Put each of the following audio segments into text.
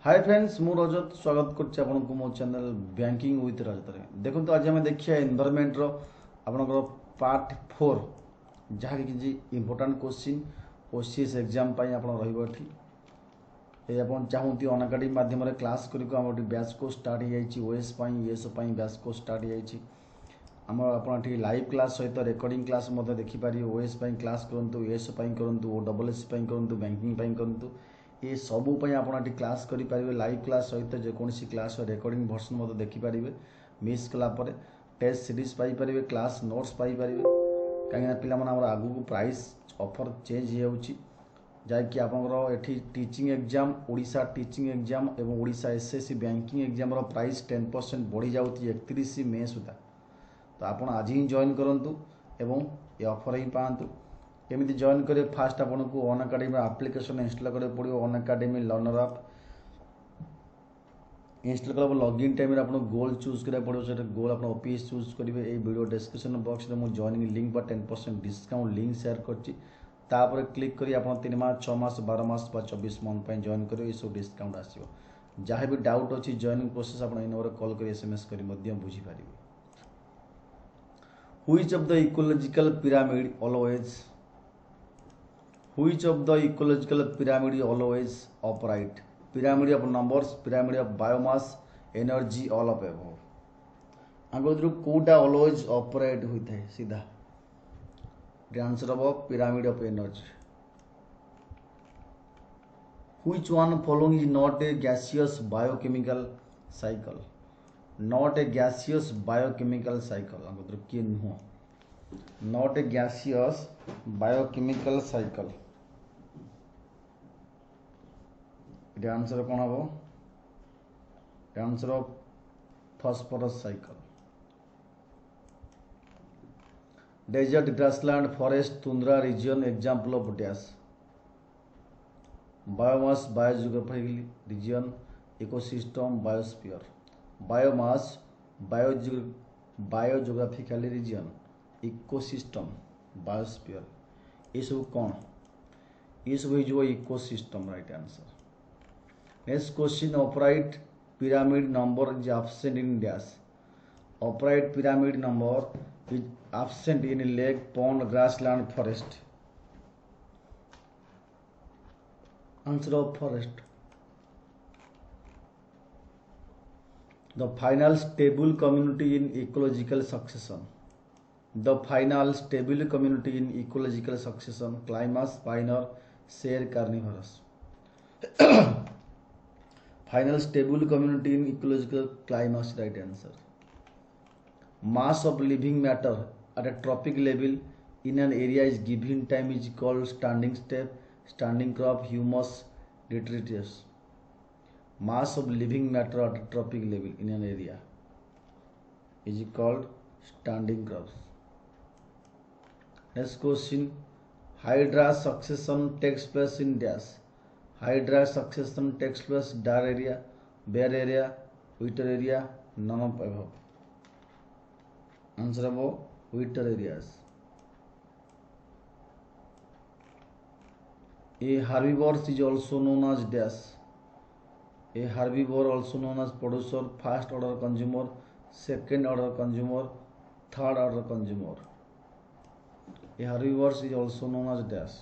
Hi friends मु रजत स्वागत करछि आपनको मो चैनल बैंकिंग विथ रजत रे देखंतु आज हम देखिया एनवायरनमेंट रो आपनकर पार्ट 4 जहा कि इंपोर्टेंट क्वेश्चन ओसीएस एग्जाम पई आपन रहइबो एठी ए आपन चाहूती अनअकैडमी माध्यम रे क्लास करिको हमर बैच को स्टार्ट हो जाइछि ओएस पई एस पई बैच को स्टार्ट हो जाइछि हम आपन एठी लाइव क्लास सहित रिकॉर्डिंग क्लास मध्ये देखि पारि ओएस पई क्लास करंतु एस पई करंतु ओ डबल एस पई करंतु बैंकिंग पई करंतु ये सबू आप क्लास करेंगे लाइव क्लास सहित जेकोसी क्लास रिकॉर्डिंग वर्सन मत देखिपारे मिस कलापर टेस्ट सीरीज पाइपर क्लास नोट्स पाइपर कहीं पिला आगू को प्राइस ऑफर चेंज हो जैकि आपंकर teaching exam Odisha teaching exam और Odisha SSC banking exam price 10% बढ़ी जाऊँगी 31 मे सुधा तो आप आज ही जॉइन करूँ एवं ये ऑफर ही पातु केमी जॉइन करें फास्ट आपन को अनअकैडमी एप्लिकेशन इंस्टॉल करें पड़ो अनअकैडमी लर्नर आप इंस्टॉल कर लॉगिन टाइम आप गोल चूज करा पड़ो से गोल आप ऑफिस चूज करेंगे ये वीडियो डिस्क्रिप्शन बॉक्स में मुझे जॉइनिंग लिंक बा 10% डिस्काउंट लिंक शेयर कर क्लिक करी आप 3 मास 6 मास 12 मास 24 मंथ जॉइन करेंगे ये सब डिस्काउंट आसो जहाँ भी डाउट अच्छी जॉइनिंग प्रोसेस आप नंबर कॉल कर एसएमएस कर बुझीपारे which of the ecological pyramid always Which of the ecological pyramid always upright? Pyramid of numbers, pyramid of biomass, energy, all of above. आगे कोटा always upright होता है सीधा. The answer of pyramid of energy. Which one following is not a gaseous biochemical cycle? Not a gaseous biochemical cycle. आगे किए नुह. Not a gaseous biochemical cycle. ये answer कौन हम answer phosphorus cycle desert grassland forest tundra region example of dash biomass biogeographical region ecosystem biosphere biomass biogeographical region ecosystem biosphere ये सब कौन ये सब हो ecosystem right answer Next question, upright pyramid number is absent in dash. Upright pyramid number is absent in lake, pond, grassland, forest. Answer of forest. The final stable community in ecological succession. The final stable community in ecological succession, climax, pioneer, share, carnivorous. Final stable community in ecological climax, right answer. Mass of living matter at a tropic level in an area is given time is called standing step, standing crop, humus, detritus. Mass of living matter at a tropic level in an area is called standing crops. Next question, hydra succession takes place in dash. Hydra succession takes place dar area, bare area, winter area, none of above. Answer above winter areas. A herbivore is also known as dash. A herbivore also known as producer, first order consumer, second order consumer, third order consumer. A herbivore is also known as dash.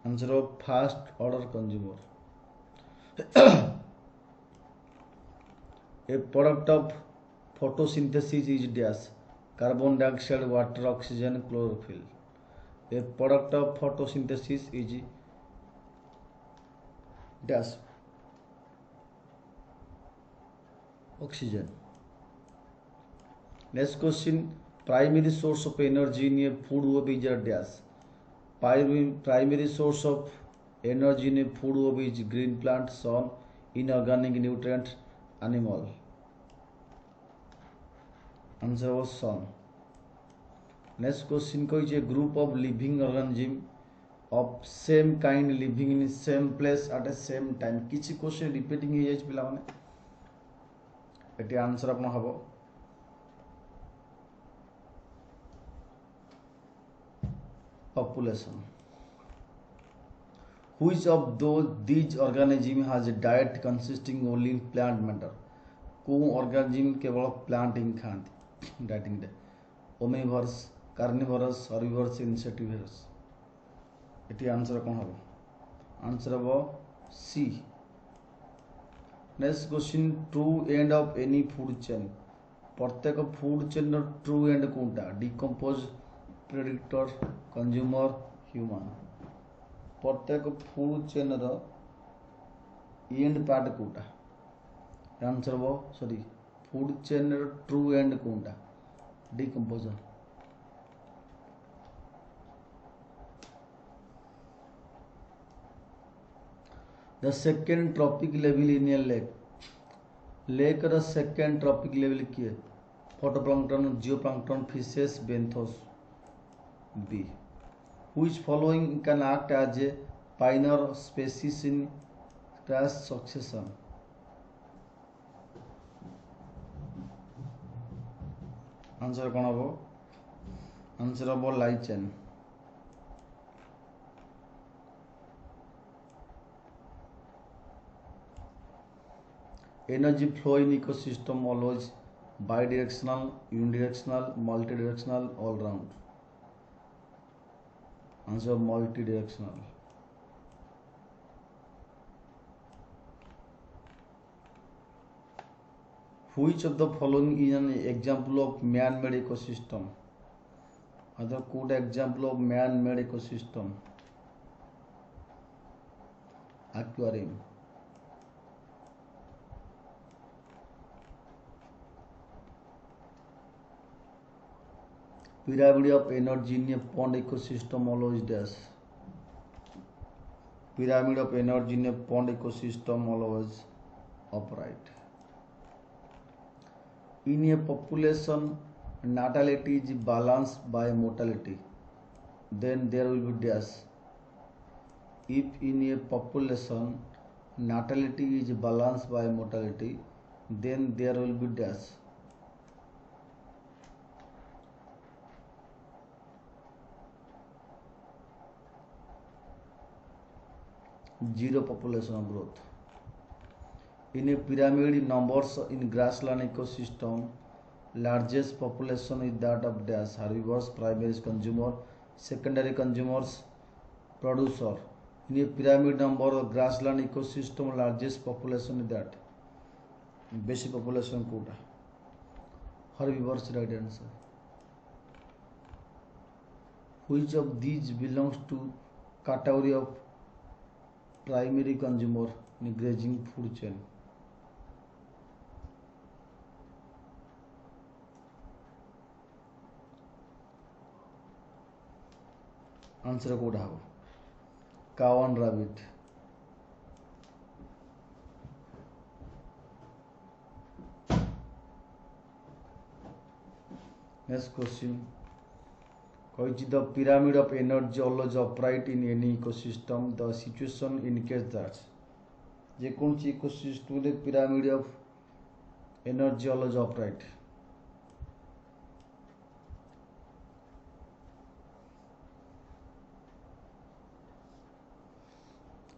Answer of first order consumer. A product of photosynthesis is dash. Carbon dioxide, water, oxygen, chlorophyll. A product of photosynthesis is dash. Oxygen. Next question. Primary source of energy in a food web is dash. Primary source of energy in a food web is green plant, sun, inorganic nutrient, animal. Answer was sun. Next question is a group of living organism of same kind living in same place at the same time. किसी question repeating हो जाए पिला माने eighty answer अपन हबो population. Which of these organisms has a diet consisting only in plant matter? को organism केवल planting खाती डाइटिंग डे ओमिवर्स कार्निवरस हर्बिवरस इनसेक्टिवरस एटी आंसर कौन हम आंसर हम C. Next question true end of any food chain प्रत्येक फूड चेन ट्रू एंड कोनटा डिकम्पोज प्रेडिक्टर कंज्यूमर ह्यूमन प्रत्येक फूड चेन एंड पार्ट कोटा आंसर वो sorry food chain true end कोनटा decomposer. The second trophic level in a lake र second trophic level किए phytoplankton zooplankton fishes benthos. B. Which following can act as a pioneer species in class succession? Answer कौन हम answer हम lichen. Energy flow in ecosystem always bidirectional unidirectional multidirectional all round. Answer multi-directional. Which of the following is an example of man-made ecosystem? Other good example of man-made ecosystem. Aquarium. Pyramid of energy in a pond ecosystem always dash. Pyramid of energy in a pond ecosystem always upright. In a population, natality is balanced by mortality. Then there will be dash. If in a population, natality is balanced by mortality, then there will be dash. Zero population growth. In a pyramid, numbers in grassland ecosystem, largest population is that of dash herbivores, primary consumer, secondary consumers, producer. In a pyramid number of grassland ecosystem, largest population is that basic population quota herbivores right answer. Which of these belongs to category of primary consumer in grazing food chain? Answer कोड हाव cow and rabbit. Next question कही the pyramid of energy always upright in any ecosystem the situation in case that जेकोसी ecosystem pyramid of energy always upright.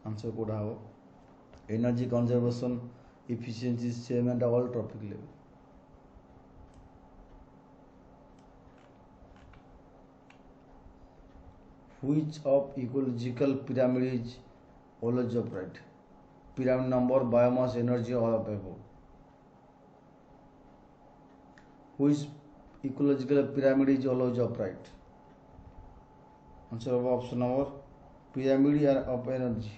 Answer कोड़ा हो energy conservation efficiency same at all tropic level. Which of ecological pyramid is always upright? Pyramid number, biomass, energy, all of above. Which ecological pyramid is always upright? Answer of option number pyramid of energy.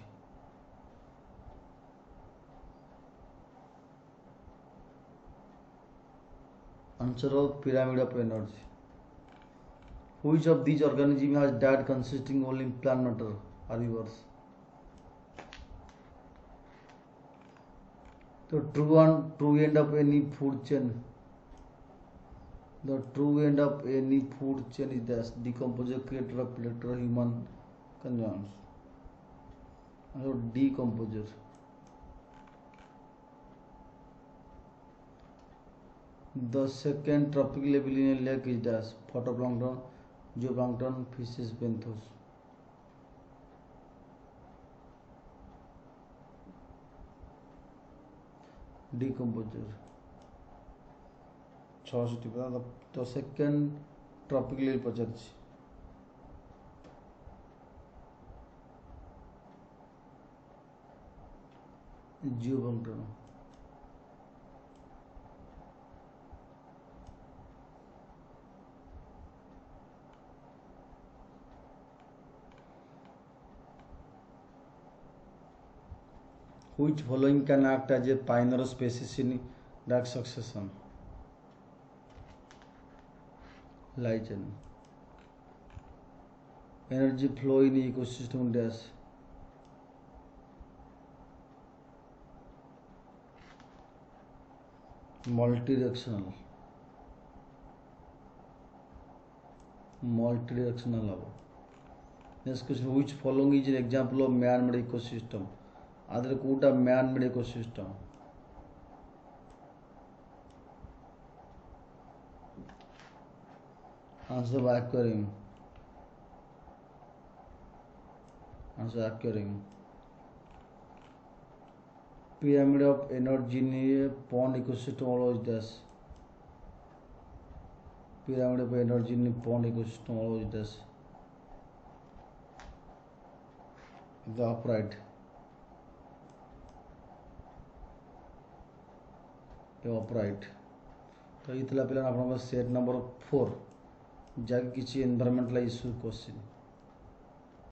Answer of pyramid of energy. Which of these organisms has diet consisting only in plant matter? Herbivores. The true end of any food chain. The true end of any food chain is the decomposer, creator, predator, human consumes. Decomposer. The second tropic level in a lake is dash phytoplankton, zooplankton, fishes, benthos. Decomposer 66 तो second tropical Pachar zooplankton which following can act as a pioneer species in drug succession? Lichen. Energy flow in ecosystem dash. Multidirectional. Next question, which following is an example of man-made ecosystem? Adre koota man-made ecosystem. Answer by aquarium. Pyramid of energy in a pond ecosystem always does. Pyramid of energy in a pond ecosystem always does. The upright. तो ये पिला आप set number 4 जगह किसी environmental issue question